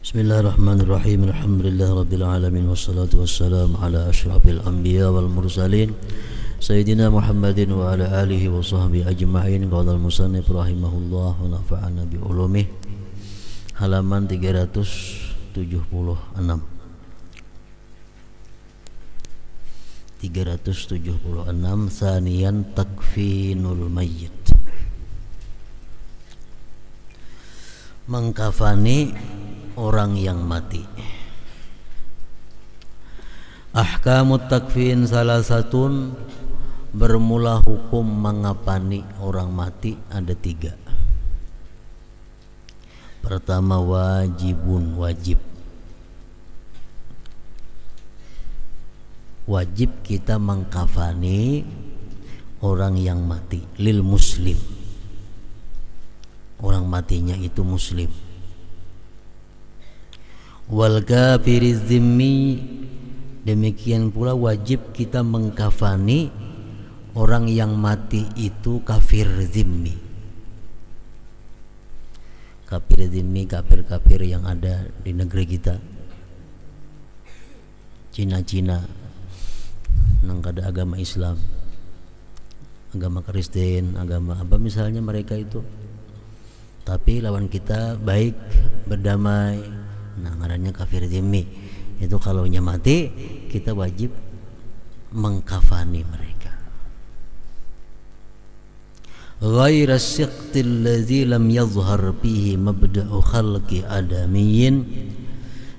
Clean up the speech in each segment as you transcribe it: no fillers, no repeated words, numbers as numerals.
Bismillahirrahmanirrahim. Alhamdulillahirabbil alamin wassalatu wassalamu ala asyrafil anbiya wal mursalin sayyidina Muhammadin wa ala alihi wa sahbihi ajma'in. Qala al-musannif rahimahullah wa nafa'ana bi ulumih. Halaman 376. 376 Saniyan takfinul mayyit. Mengkafani orang yang mati. Ahkamut takfin salasatun. Bermula hukum mengapani orang mati ada 3. Pertama wajibun, wajib. Wajib kita mengkafani orang yang mati. Lil muslim, orang matinya itu muslim. Wal kafiriz zimmi, demikian pula wajib kita mengkafani orang yang mati itu kafir zimmi. Kafir zimmi, kafir-kafir yang ada di negeri kita, Cina-Cina nang kada agama Islam, agama Kristen, agama apa misalnya mereka itu, tapi lawan kita baik, berdamai, nah ngarannya kafir zimmi. Itu kalau nya mati kita wajib mengkafani mereka. Ghaira siqtil ladzi lam yazhar fihi mabda'u khalqi adamiyyin,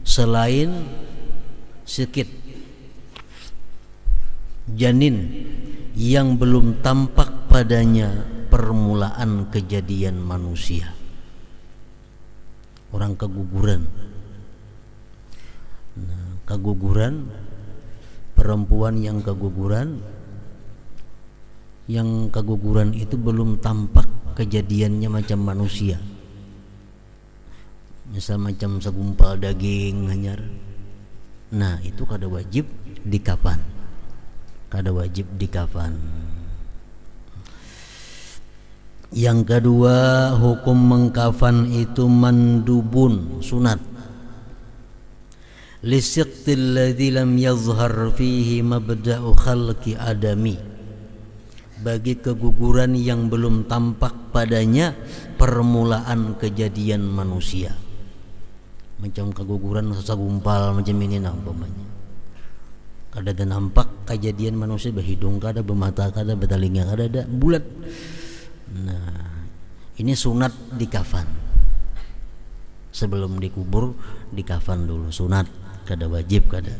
selain sikit janin yang belum tampak padanya permulaan kejadian manusia. Orang keguguran. Nah, keguguran, perempuan yang keguguran itu belum tampak kejadiannya macam manusia. Misal macam segumpal daging hanyar. Nah, itu kada wajib dikafan. Kada wajib dikafan. Yang kedua, hukum mengkafan itu mandubun, sunat. Lisiqtil ladzi lam yazhar fihi mabda'u khalqi adami, bagi keguguran yang belum tampak padanya permulaan kejadian manusia. Macam keguguran sagumpal macam ini umpamanya. Kada ada nampak kejadian manusia, berhidung kada, bermata kada, bertelinga kada, ada bulat. Nah, ini sunat dikafan. Sebelum dikubur dikafan dulu, sunat, kada wajib kada.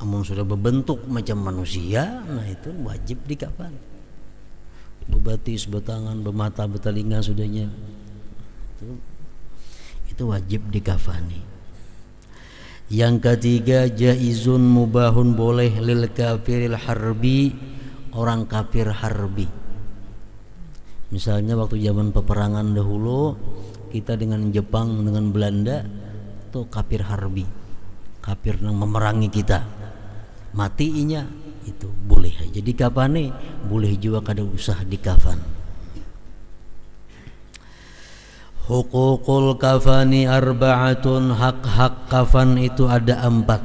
Amun sudah berbentuk macam manusia, nah itu wajib dikafan. Berbatis, bertangan, bermata, bertelinga sudahnya, itu wajib dikafani. Yang ketiga, jaizun mubahun, boleh lil kafiril harbi, orang kafir harbi. Misalnya waktu zaman peperangan dahulu kita dengan Jepang, dengan Belanda, itu kafir harbi, kafir yang memerangi kita, matinya itu boleh aja dikafani, boleh juga kada usah dikafan. Hukukul kafani arba'atun, hak-hak kafan itu ada 4.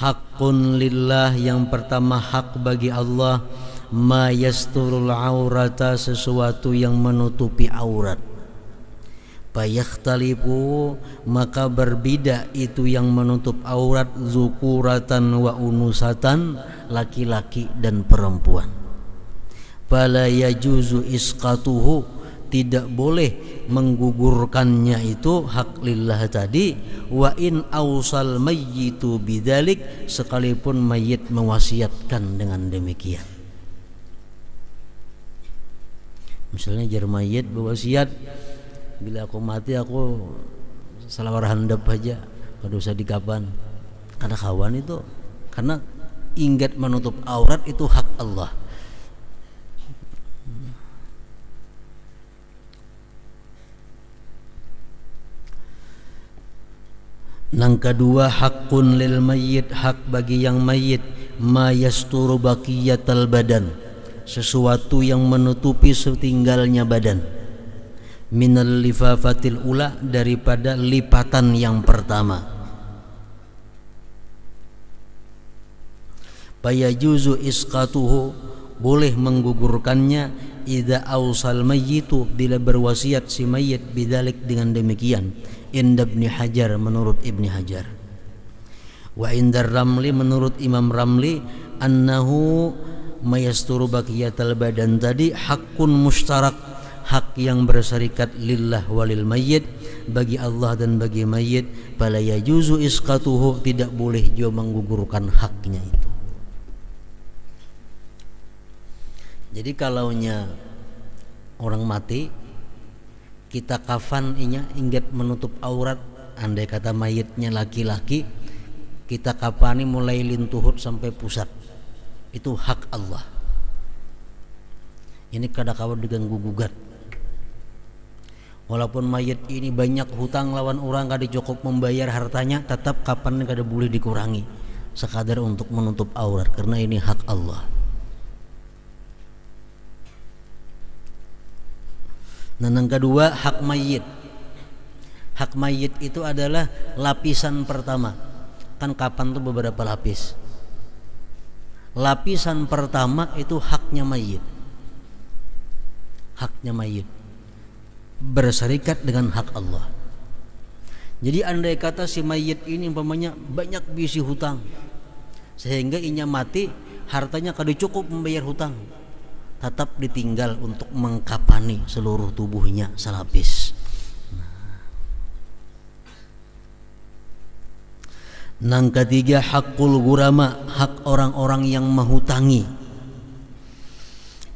Hakun lillah, yang pertama hak bagi Allah, ma yasturul aurata, sesuatu yang menutupi aurat. Payakhtalifu, maka berbeda itu yang menutup aurat, zukuratan wa unusatan, laki-laki dan perempuan. Fala yajuzu isqatuhu, tidak boleh menggugurkannya itu hak lillah tadi. Wa in awsal mayyitu bidzalik, sekalipun mayit mewasiatkan dengan demikian. Misalnya jar mayit berwasiat, bila aku mati aku salawar handap aja, kada usah dikafan. Kada kawan itu, karena ingat menutup aurat itu hak Allah. Yang kedua, hakun lil mayyit, hak bagi yang mayyit, ma yasturu baqiyatal badan, sesuatu yang menutupi setinggalnya badan. minal lifafatil ula, daripada lipatan yang pertama. Fayajuzu isqatuhu, boleh menggugurkannya, idza ausal mayyitu, bila berwasiat si mayit bidzalik, dengan demikian. Inda Ibnu Hajar, menurut Ibnu Hajar. Wa indar Ramli, menurut Imam Ramli, annahu mayasturu baqiyatal badan tadi hakun mustarak, hak yang berserikat lillah walil mayyit, bagi Allah dan bagi mayit. Fala yajuzu isqatuhu, tidak boleh juga menggugurkan haknya itu. Jadi kalaunya orang mati, kita kafan ingat menutup aurat, andai kata mayitnya laki-laki, kita kafani mulai lintuhut sampai pusat, itu hak Allah. Ini kadang-kadang diganggu gugat. Walaupun mayit ini banyak hutang lawan orang, kada cukup membayar hartanya, tetap kapan kada boleh dikurangi, sekadar untuk menutup aurat, karena ini hak Allah. Nah, yang kedua, hak mayit. Hak mayit itu adalah lapisan pertama. Kan kapan tuh beberapa lapis. Lapisan pertama itu haknya mayit. Haknya mayit berserikat dengan hak Allah. Jadi andai kata si mayit ini umpamanya banyak bisi hutang, sehingga inya mati hartanya kada cukup membayar hutang, tetap ditinggal untuk mengkapani seluruh tubuhnya selapis. Nang ketiga, hakul gurama, hak orang-orang yang menghutangi.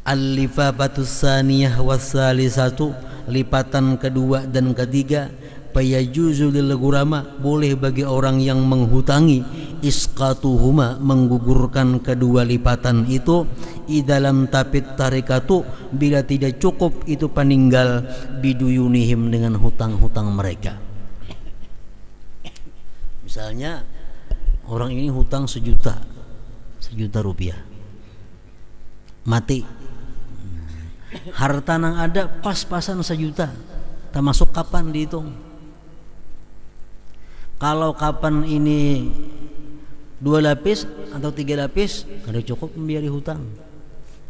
Al-lifafatus saniyah wassalisatu, lipatan kedua dan ketiga. Fayajuzu lil gurama, boleh bagi orang yang menghutangi, isqatuhuma, menggugurkan kedua lipatan itu, idalam tapit tarikatu, bila tidak cukup itu peninggal, biduyunihim, dengan hutang-hutang mereka. Misalnya orang ini hutang sejuta rupiah, mati, harta nang ada pas-pasan sejuta, termasuk kapan dihitung. Kalau kapan ini 2 lapis atau 3 lapis, kada cukup membayar hutang.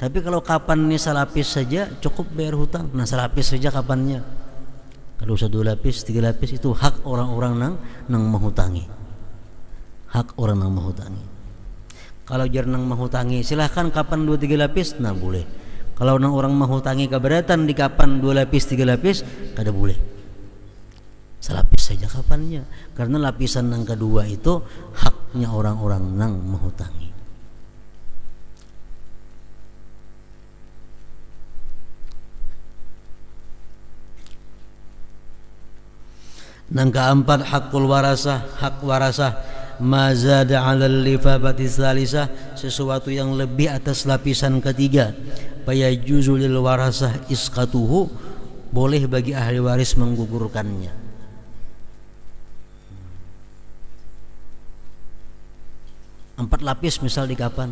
Tapi kalau kapan ini selapis saja cukup bayar hutang. Nah, selapis saja kapannya. Kalau usah 2 lapis, 3 lapis, itu hak orang-orang nang menghutangi. Hak orang nang menghutangi. Kalau jar nang menghutangi, silahkan kapan 2-3 lapis, nah boleh. Kalau nang orang menghutangi keberatan di kapan 2 lapis 3 lapis, kada boleh. Selapis saja kapannya, karena lapisan yang kedua itu haknya orang-orang nang menghutangi. Nang keempat, hakul warasah, hak warasah, mazada 'alal lifafati tsalisah, sesuatu yang lebih atas lapisan ketiga. Fayajuzu lil warasah isqatuhu, boleh bagi ahli waris menggugurkannya. 4 lapis misal di kapan,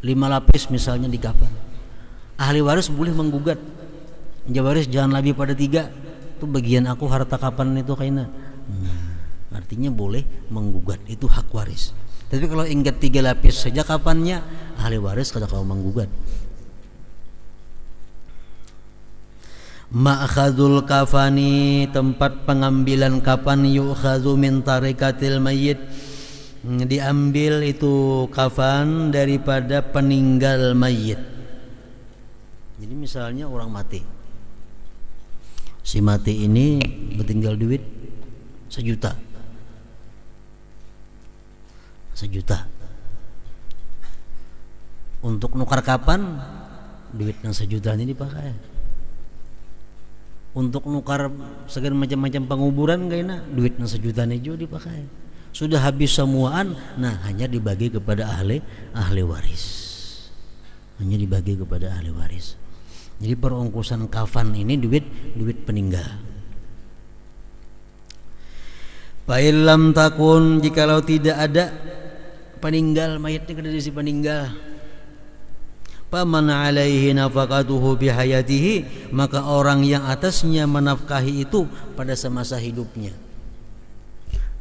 5 lapis misalnya di kapan, ahli waris boleh menggugat. Waris jangan lebih pada 3, itu bagian aku harta kapan itu kaina. Artinya boleh menggugat, itu hak waris. Tapi kalau ingat 3 lapis saja kapannya, ahli waris kada kau menggugat. Ma'khadul kafani, tempat pengambilan kapan, yu'khadhu min tarikatil mayyit, diambil itu kafan daripada peninggal mayit. Jadi misalnya orang mati, si mati ini bertinggal duit sejuta, untuk nukar kapan, duit yang sejuta ini dipakai. Untuk nukar segala macam-macam penguburan kayaknya duit yang sejuta ini juga dipakai. Sudah habis semuaan, nah hanya dibagi kepada ahli waris. Hanya dibagi kepada ahli waris. Jadi perungkusan kafan ini duit peninggal. Fa'ilam takun, jikalau tidak ada peninggal, mayatnya kada diisi peninggal. Faman alaihi nafaqatuhu bihayatihi, maka orang yang atasnya menafkahi itu pada semasa hidupnya.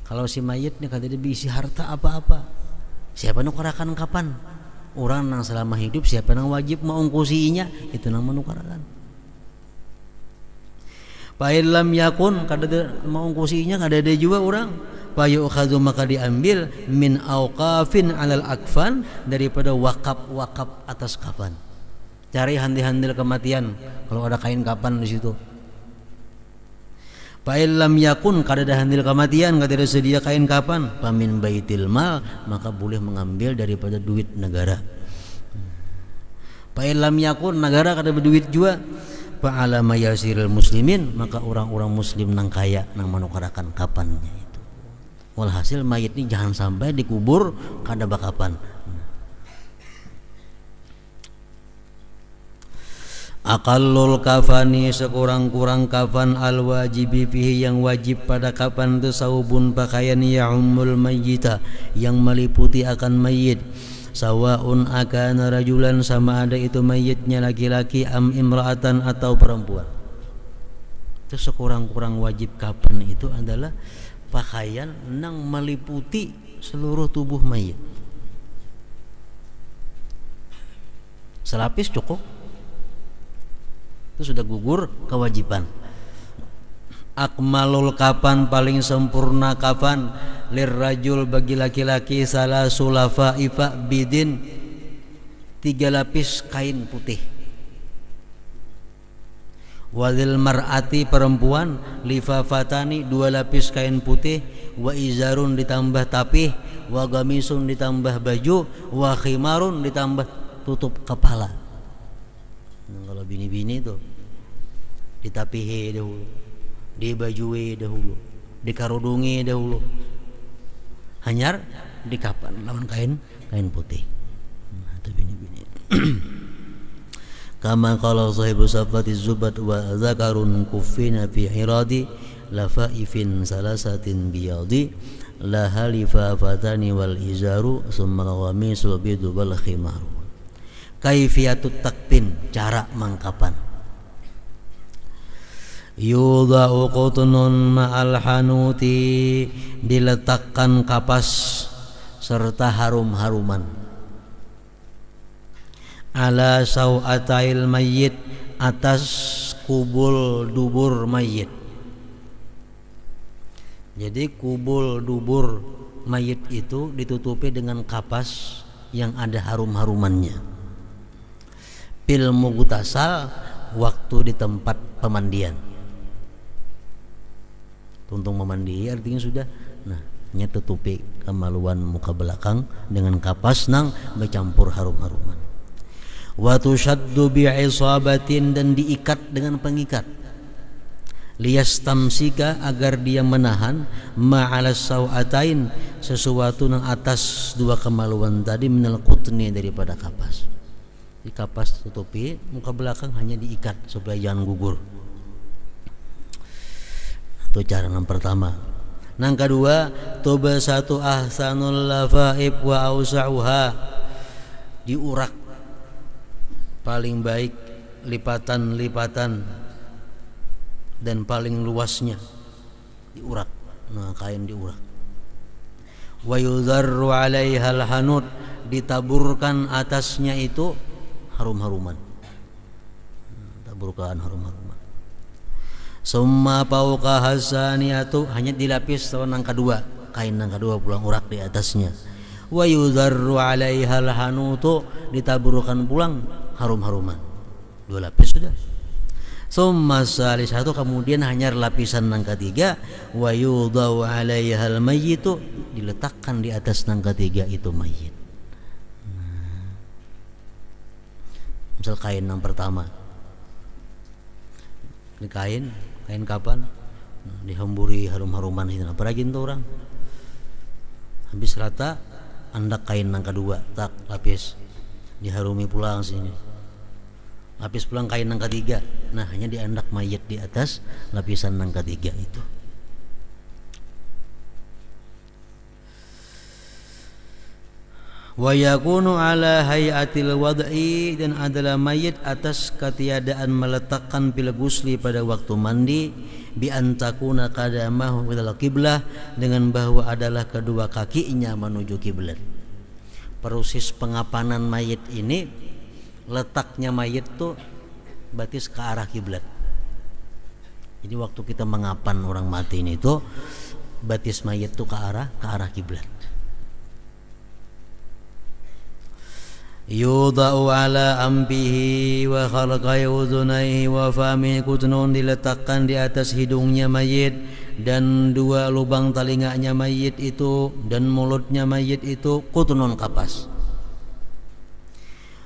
Kalau si mayit nih kada diisi harta apa-apa, siapa nukarakan kapan? Orang nang selama hidup siapa nang wajib maungkusinya, itu nang menukarakan. Pail lam yakun kada maungkusinya kada ada juga orang. Fayu'khadhu, maka diambil min auqafin alal akfan, daripada wakaf atas kafan. Cari handil-handil kematian kalau ada kain kapan di situ. Fa illam yakun, kada ada handil kematian, kada ada sedia kain kapan, famin baitil mal, maka boleh mengambil daripada duit negara. Fa illam yakun, negara kada berduit juga, fa ala mayasiril muslimin, maka orang-orang muslim nang kaya nang manukarakan kapannya. Walhasil mayit ini jangan sampai dikubur kada bakapan. Aqallul kafani, sekurang-kurang kafan, al wajibi fihi, yang wajib pada kafan itu, saubun, pakaian, ya'ummul mayyita, yang meliputi akan mayit. Sawaun akana rajulan, sama ada itu mayitnya laki-laki, am imra'atan, atau perempuan. Itu sekurang-kurang wajib kafan itu adalah pakaian nang meliputi seluruh tubuh mayit. Selapis cukup, itu sudah gugur kewajiban. Akmalul kafan, paling sempurna kafan, lirrajul, bagi laki-laki, salasulafa ifa bidin, 3 lapis kain putih. Wadil mar'ati, perempuan, lifafatani, 2 lapis kain putih, wa izarun, ditambah tapih, wa gamisun, ditambah baju, wa khimarun, ditambah tutup kepala. Nah, kalau bini-bini itu ditapihi dahulu, dibajui dahulu, dikarudungi dahulu, hanyar dikapan lawan kain putih. Nah, itu bini-bini. Kama qala sahibu safati zubat, wa zakarun kuffina fi iradi lafaifin salasatin biyadi la halifa fatani wal izaru summa al-ghamisul bidu wal khimaru. Kaifiyatut takpin, cara mangkapan. Yudha'u qutnun ma'al hanuti, diletakkan kapas serta harum-haruman. Ala sawatail mayyit, atas kubul dubur mayit. Jadi kubul dubur mayit itu ditutupi dengan kapas yang ada harum-harumannya. Pil mughtasal, waktu di tempat pemandian. Tuntung memandi artinya sudah. Nah, nya tutupi kemaluan muka belakang dengan kapas nang bercampur harum-haruman. Wa tushaddu bi'isabatin, dan diikat dengan pengikat. Liyastamsika, agar dia menahan, ma'alas sawatain, sesuatu yang atas 2 kemaluan tadi, minal qutni, daripada kapas. Di kapas tutupi, muka belakang hanya diikat supaya jangan gugur. Itu cara yang pertama. Yang kedua, tubasatu ahsanul lafaib wa ausa'uha, diurak paling baik lipatan-lipatan dan paling luasnya, diurak. Nah, kain diurak. Wa yudharru 'alaihal hanut, ditaburkan atasnya itu harum-haruman. Taburkan harum-haruman. Summa fauqa hasaniyatu, hanya dilapis yang kedua, kain yang kedua pulang urak di atasnya. Wa yudharru 'alaihal hanutu, ditaburkan pulang harum-haruman. 2 lapis sudah. Summa salisatu, kemudian hanya lapisan yang ketiga, wa yudau 'alaihal mayyitu, diletakkan di atas yang ketiga itu mayit. Nah, misal kain yang pertama, ini kain kapan, nah, dihemburi harum-haruman itu, apalagi itu orang habis rata, andak kain yang kedua, tak lapis, diharumi pulang sini, lapis pulang kain yang ketiga. Nah, hanya diandak mayit di atas lapisan yang ketiga itu. Wa yakunu ala hayatil wad'i, dan adalah mayit atas ketiadaan meletakkan pil gusli pada waktu mandi, bi antakuna qadamahu ilal qiblah, dengan bahwa adalah kedua kakinya menuju kiblat. Proses pengapanan mayit ini, letaknya mayit tuh batis ke arah kiblat. Jadi waktu kita mengapan orang mati ini tuh batis mayit tuh ke arah kiblat. Yudau ala ambihi wa khalqai udhunaihi wa famihi kutnun, diletakkan di atas hidungnya mayit dan dua lubang telinganya mayit itu dan mulutnya mayit itu kutnun, kapas.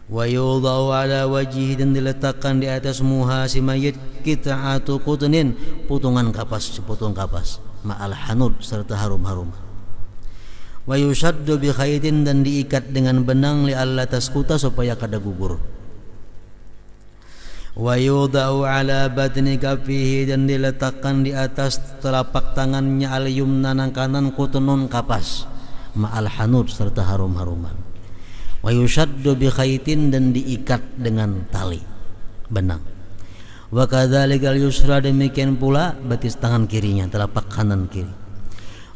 Wa yudau ala wajhihi, dan diletakkan di atas muha si mayit qit'atu kutnin, potongan kapas, sepotong kapas, ma'al hanud, serta harum-harum. Wa yushaddu bi khaitin, dan diikat dengan benang li alla tasquta, supaya kada gugur. Wa yudau ala batni kafihi, dan diletakkan di atas telapak tangannya al yumna nang kanan kutnun, kapas, ma'al hanud, serta harum-haruman. Wa yushaddu bi khaitin, dan diikat dengan tali benang. Wa kadzalikal yusra, demikian pula batis tangan kirinya, telapak kanan kiri.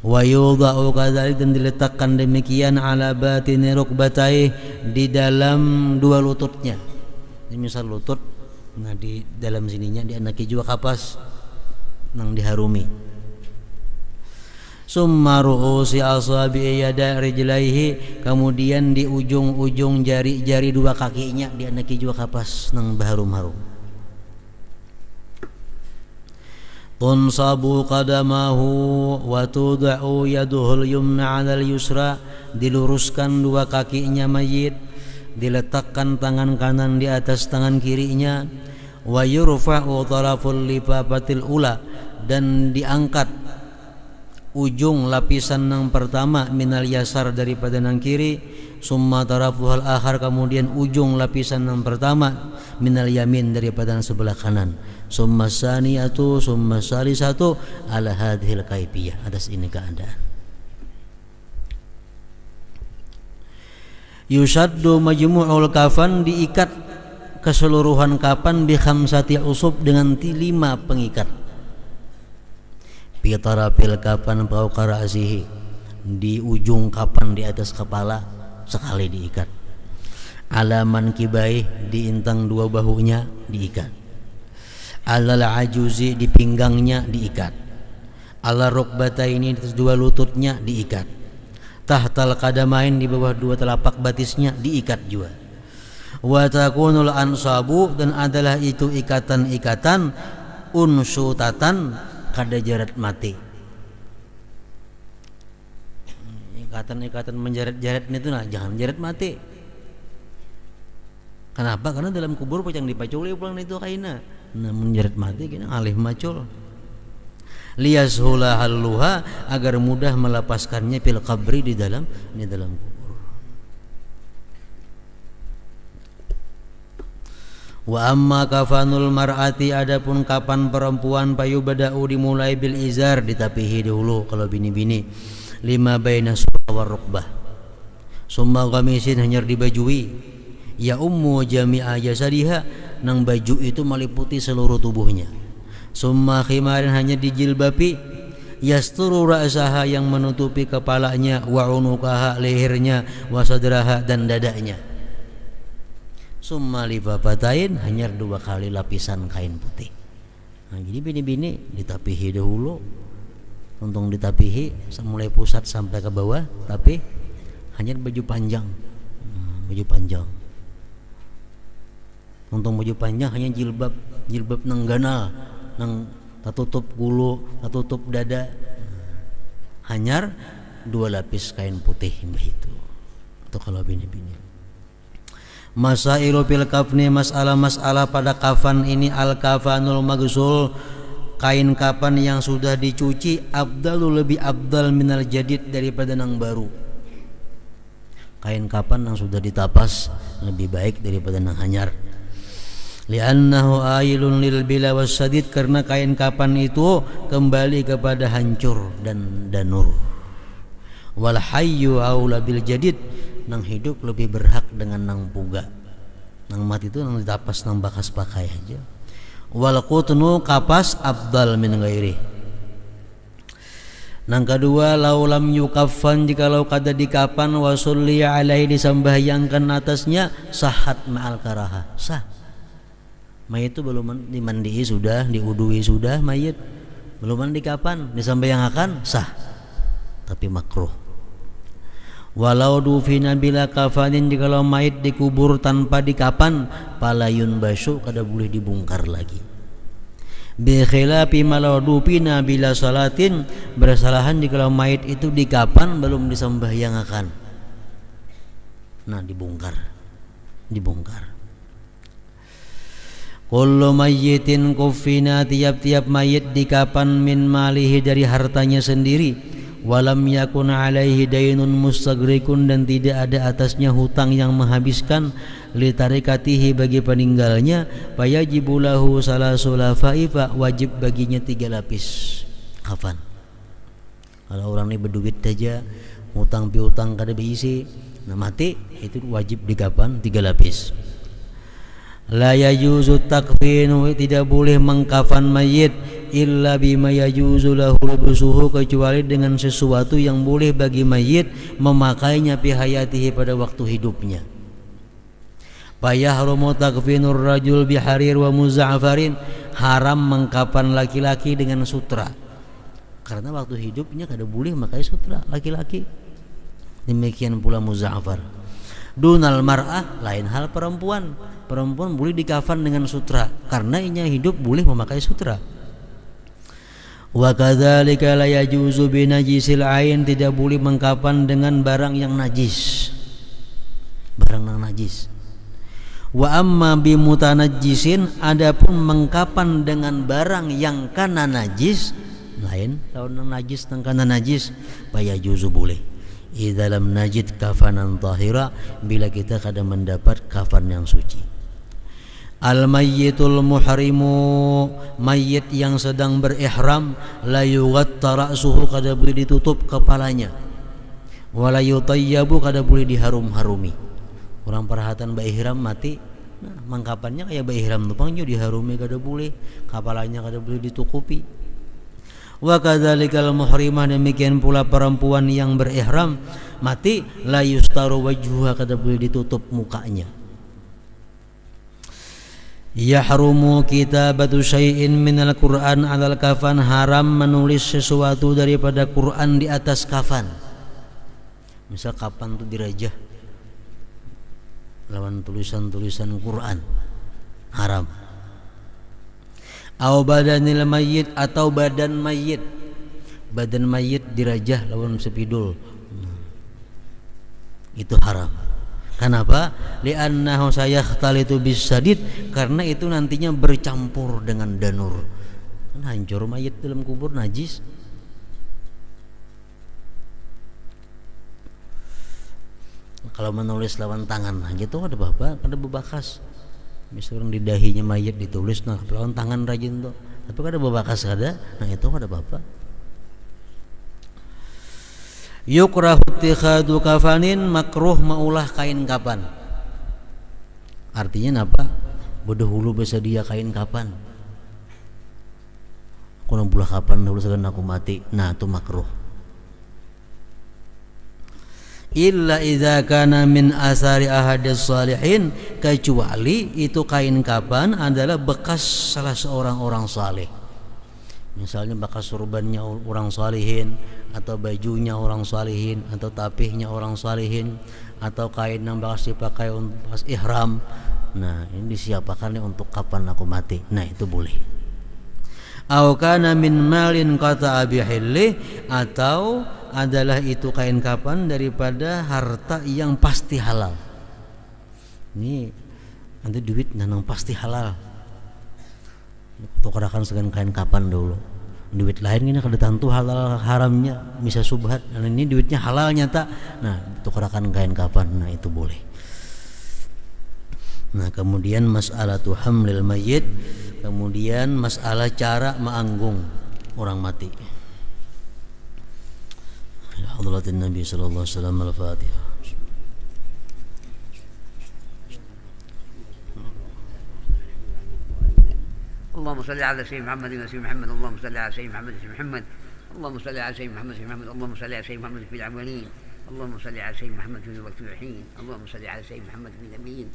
Wa yudha'u kadzalik, dan diletakkan demikian ala batini rukbatai, di dalam dua lututnya. Ini misal lutut, nah di dalam sininya dianaki juga kapas nang diharumi. Summa ru'usi asabi'i yada rijlaihi, kemudian di ujung-ujung jari-jari dua kakinya dianaki juga kapas nang baharum-harum. Tunsabu qadamahu wa tuda'u yaduhul yumna 'alal yusra, diluruskan dua kakinya mayit, diletakkan tangan kanan di atas tangan kirinya. Wa yurfa'u taraful lifafatil ula, dan diangkat ujung lapisan yang pertama minal yasar, daripada nang kiri. Summa tarafuhal akhar, kemudian ujung lapisan yang pertama minal yamin, daripada yang sebelah kanan. Summa saniyatu summa salisatu ala hadhil kaifiyah, atas ini keadaan. Yushaddu majmu'ul kafan, diikat keseluruhan kapan bi khamsati usub, dengan 5 pengikat. Bi tarafil kafan fawqa ra'sihi, di ujung kapan di atas kepala sekali diikat. Alaman kibai, di intang dua bahunya diikat. Alal ajuzi, di pinggangnya diikat. Ala rukbataini, di atas dua lututnya diikat. Tahtal qadamain, di bawah dua telapak batisnya diikat juga. Wa takunul ansabu, dan adalah itu ikatan-ikatan unsutatan, kada jarat mati. Ikatan-ikatan menjaret-jaret itu, nah jangan jaret mati. Kenapa? Karena dalam kubur pacang dipaculi pulang itu kaina. Nah menjaret mati kena alih macul. Liyashula halluha, agar mudah melepaskannya fil qabri, di dalam kubur. Wa amma kafanul mar'ati, adapun kapan perempuan, payubada'u, dimulai bil izar, ditapihi dulu kalau bini-bini, lima baina surah war rukbah. Summa qamisin, hanyar dibajui, ya ummu jami'a jasadiha, nang baju itu meliputi seluruh tubuhnya. Summa khimarin, hanya dijilbabi, yasturu ra'saha, yang menutupi kepalanya, wa unukaha, lehernya, wa sadraha, dan dadanya. Summa lifafatain, hanya 2 kali lapisan kain putih. Nah, jadi bini-bini ditapihi dahulu, untung ditapihi mulai pusat sampai ke bawah, tapi hanya baju panjang, baju panjang. Untung baju panjang hanya jilbab nang ganal, nang tatutup gulu, tatutup dada. Hanyar 2 lapis kain putih itu. Itu kalau bini-bini. Masailu fil kafni, masalah-masalah pada kafan ini. Al kafanul maghsul, kain kapan yang sudah dicuci, abdalu, lebih abdal minal jadid, daripada nang baru. Kain kapan yang sudah ditapas lebih baik daripada nang hanyar. Li'annahu ailun lil bila wassadid, karena kain kapan itu kembali kepada hancur dan danur. Wal hayyu aula bil jadid, nang hidup lebih berhak dengan nang puga. Nang mati itu nang ditapas nang bakas pakai aja. Wal qutnu kapas afdal min ghairi. Nang kedua, laulam yukaffan, jikalau kada dikapan, wasulli alaihi, disambahyangkan atasnya, sahat ma'al karaha, sah. Mayit itu belum dimandii sudah, diudui sudah mayit, belum dikapan, disambahyangkan, sah, tapi makruh. Walau dufina bila kafanin, jikalau mayit dikubur tanpa dikapan, palayun basu, kada boleh dibongkar lagi. Bi khilafi malau dufina bila salatin, bersalahan jikalau mayit itu dikapan belum disambahyangkan. Nah, dibongkar. Kullu mayyitin kuffina, tiap-tiap mayit dikapan min malihi, dari hartanya sendiri, walam yakun alaihi dainun mustagrikun, dan tidak ada atasnya hutang yang menghabiskan, li tarikatihi, bagi peninggalnya, fayajibu lahu salasul lafaifa, wajib baginya 3 lapis kafan. Kalau orang ini berduit saja, hutang piutang kada berisi, nah mati itu wajib dikapan 3 lapis. La yajuzu takfinu, tidak boleh mengkafan mayit illa bima yajuzu lahu lubusuhu, kecuali dengan sesuatu yang boleh bagi mayit memakainya fi hayatihi, pada waktu hidupnya. Fayahrumu takfinur rajul biharir wa muza'farin, haram mengkapan laki-laki dengan sutra, karena waktu hidupnya kada boleh memakai sutra laki-laki. Demikian pula muza'far. Dunal mar'ah, lain hal perempuan boleh dikafan dengan sutra, karena inya hidup boleh memakai sutra. Wa kadzalika la yajuzu bi najisil ain, tidak boleh mengkapan dengan barang yang najis, Wa amma bi mutanajjisin, adapun mengkapan dengan barang yang kana najis, lain lawan najis nang kana najis, paya juzu boleh. Idza lam najid kafanan tahira, bila kita kada mendapat kafan yang suci. Al mayyitul muhrimu, mayit yang sedang berihram, la yughatta ra'suhu, kada boleh ditutup kepalanya, wala yutayyabu, kada boleh diharum-harumi. Orang perhatian ihram mati, nah mangkapannya kayak ihram tupang jo diharumi kada boleh, kepalanya kada boleh ditutupi. Wa kadzalikal muhrimah, demikian pula perempuan yang berihram mati, la yustaru wajhuha, kada boleh ditutup mukanya. Yahrumu kitabatu syai'in minal Qur'an 'alal kafan, haram menulis sesuatu daripada Quran di atas kafan. Misal kapan tu dirajah lawan tulisan-tulisan Quran, haram. Au badanil mayyit, atau badan mayit dirajah lawan sepidul, itu haram. Kenapa? Li'annahu sayakhtalitu bisadid, karena itu nantinya bercampur dengan danur, kan hancur mayit dalam kubur, najis. Kalau menulis lawan tangan aja tuh ada bebakas. Misalnya di dahinya mayit ditulis, nah lawan tangan rajin tuh, tapi kada bebakas kada, nah itu ada apa? Yukrahu ittikhadu kafanin, makruh maulah kain kapan. Artinya apa? Bedahulu bersedia kain kapan. Aku nang bulah kapan dulu segan aku mati, nah itu makruh. Illa idza kana min asari ahadis salihin, kecuali itu kain kapan adalah bekas salah seorang orang saleh. Misalnya bekas surbannya orang salihin, atau bajunya orang salihin, atau tapihnya orang salihin, atau kain yang bekas dipakai untuk pas ihram. Nah, ini disiapkan untuk kapan aku mati. Nah, itu boleh. Au kana min malin qata'a bihilli, atau adalah itu kain kapan daripada harta yang pasti halal. Ini nanti duit nanang pasti halal. Tukarakan dengan kain kapan dulu. Duit lain ini kada tentu halal haramnya, bisa subhat. Dan ini duitnya halal nyata. Nah, tukarakan kain kapan. Nah, itu boleh. Nah, kemudian mas'alatu hamlil mayyit, kemudian masalah cara menganggung orang mati. Hadratin Nabi sallallahu alaihi wasallam, al-Fatihah. اللهم صل على سيدنا محمد وسيدنا محمد. اللهم صل على سيدنا محمد وسيدنا محمد. اللهم صل على سيدنا محمد وسيدنا محمد. اللهم صل على سيدنا محمد في الأولين. اللهم صل على سيدنا محمد في الوقت الحين. اللهم صل على سيدنا محمد في الأمين.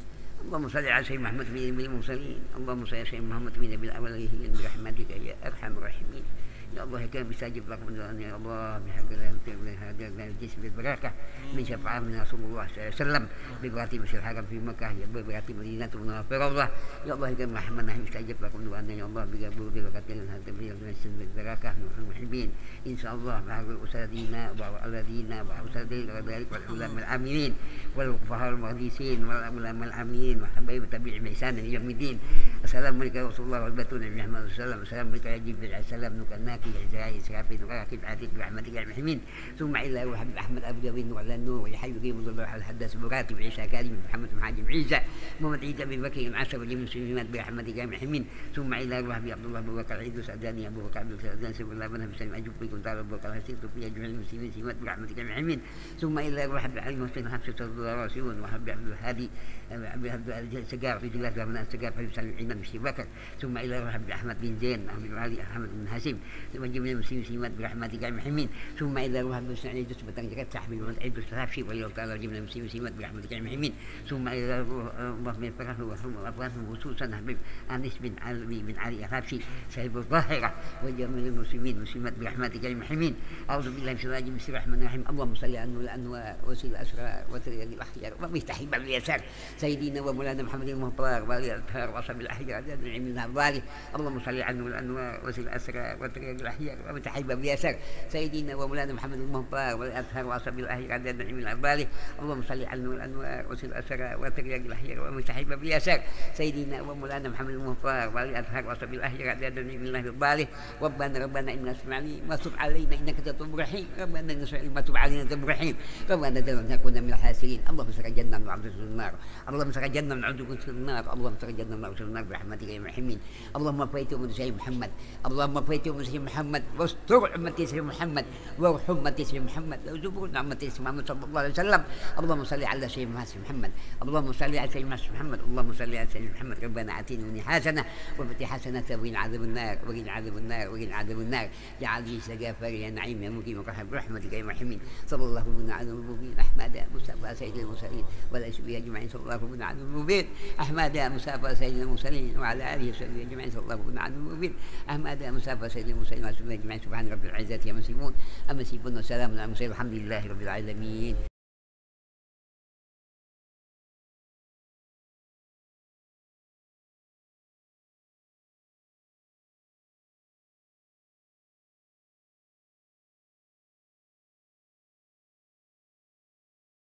اللهم صل على سيدنا محمد في المرسلين. اللهم صل على سيدنا محمد في الأولين برحمتك يا أرحم الراحمين. يا الله كان بيستجب لكم يا الله بحق هذا الجسم بالبركة من شفاعة من رسول الله صلى الله عليه وسلم ببركة مسجد الحرم في مكة ببركة مدينة المنورة. يا الله كان رحمنا يستجب لكم دعاءنا يا الله بقبول بركة هذا الجسم بالبركة نحن المحبين إن شاء الله مع أساتذتنا والذين وأساتذتنا وذلك والعلماء العاملين والفقهاء المقدسين والعلماء العاملين وحبايب تبع بإحسان إلى يوم الدين. السلام عليك يا رسول الله والبتون محمد صلى الله عليه وسلم. السلام عليك يا جبريل عليه السلام نكناك إسرائيل إسرافيل وراكب عاتق برحمتك يا المحمين. ثم إلى وحبيب أحمد أبو جبين وعلى النور ويحيي قيم الله على الحدث براتب عيسى كريم محمد محاجم عيسى محمد عيسى بن بكر العشر وجميع المسلمين برحمتك يا المحمين. ثم إلى وحبيب عبد الله أبو بكر عيد سعداني أبو بكر عبد السعدان سبحان الله من بسلم أجوب بكم تعالى أبو بكر حسين في جميع المسلمين سمات برحمتك يا المحمين. ثم إلى وحبيب علي محسن حفصة الراسيون وحبيب عبد الهادي عبد السجار في جلال من السجار في سلم عيد مشي بكر. ثم إلى وحبيب أحمد بن زين أحمد علي أحمد بن حسين وجميع المسلمين سمات برحمتك يا المحمين. ثم إلى وحبيب سعيد جسم تنجرت صاحبي وعيد الثلاث شيء وليوم تعالى جميع المسلمين سمات برحمتك يا المحمين. ثم إلى الله من فرحه وأفغانهم خصوصا حبيب أنس بن علي الحبشي صاحب الظاهرة وجميع المسلمين مسلمات برحمتك يا المحمين. أعوذ بالله من الشيطان الرجيم بسم الله الرحمن الرحيم. اللهم صل على الأنوار وسيل الأسرار وتريد الأخيار ومفتاح باب اليسار سيدنا ومولانا محمد المهطار والي الأطهار وصحب الأحيار عدد النعيم من أفضاله. اللهم صل على الأنوار وسيل الأسرار وتريد الأحيار ومفتاح باب اليسار سيدنا ومولانا محمد المهطار والي الأطهار وصحب الأحيار عدد النعيم من أفضاله. اللهم صل على الأنوار وسيل الأسرار وتريد الأحيار ومفتاح باب اليسار سيدنا ومولانا محمد المهطار والي الأطهار وصحب الأحيار عدد النعيم من أفضاله. ربنا إننا سمعنا ما تب علينا إنك تتوب رحيم. ربنا نسأل ما تب علينا تب رحيم. ربنا نكون من الحاسرين. اللهم سجدنا من عبد النار. اللهم سجدنا من عبد النار. اللهم سجدنا من عبد النار برحمتك يا المحمين. اللهم فيت من سيدنا محمد. اللهم فيت من سيدنا محمد واستر أمتي سيدنا محمد وارحم أمتي سيدنا محمد وزبر أمتي سيدنا محمد صلى الله عليه وسلم. اللهم صل على سيدنا محمد. اللهم صل على سيدنا محمد. اللهم صل على سيدنا محمد. ربنا آتنا من حسنة وفتح حسنة وقنا عذاب النار وقنا عذاب النار وقنا عذاب النار. يا عزيز يا غفار يا نعيم يا مقيم وقرحم برحمتك يا المحمين. صلى الله على المبين أحمد مصطفى سيد المرسلين والأسبياء أجمعين. صلى الله على المبين أحمد مصطفى سيد المرسلين وعلى آله وصحبه أجمعين. صلى الله على المبين أحمد مصطفى سيد المرسلين والأسبياء أجمعين. سبحان رب العزة عما يصفون أما يصفون وسلام على المرسلين والحمد لله رب العالمين.